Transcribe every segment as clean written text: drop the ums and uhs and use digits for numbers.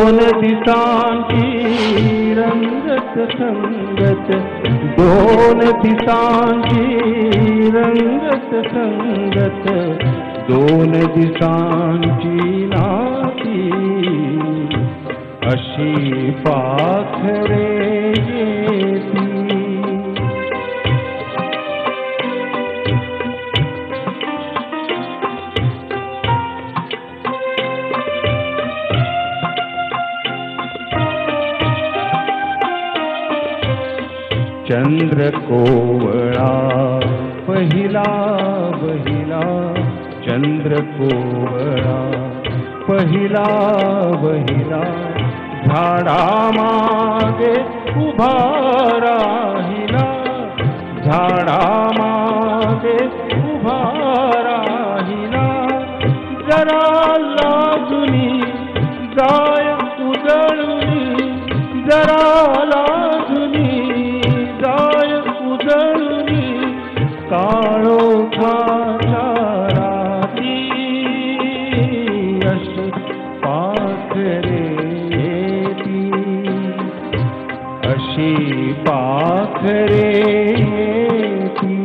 दोन दिसांची रंगत संगत, दोन दिसांची रंगत संगत, दोन दिसांची नाती अशी पाखरे येती. चंद्र कोवळा पहिला बहिला, चंद्र कोवळा पहिला बहिला, झाडामागे उभा राहिला, झाडामागे उभा राहिला. जरा लाजुनी जाय उजळुनी, जरा लाजुनी जाय उजळुनी, काळोखाच्या राती अशी पाखरे येती, अशी पाखरे येती.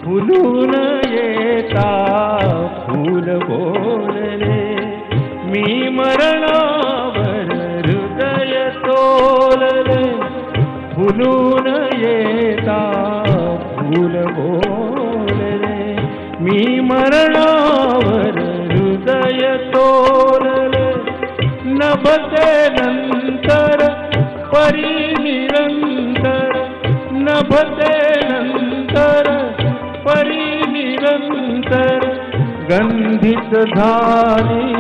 फुलून येता फूल बोलले, मी मरणावर हृदय तोलले. फुलून येता फूल बोलले, मी मरणावर हृदय तोलले. नभते नंतर परिनिरंतर, नभते नंतर परिनिरंतर, गंधित झाली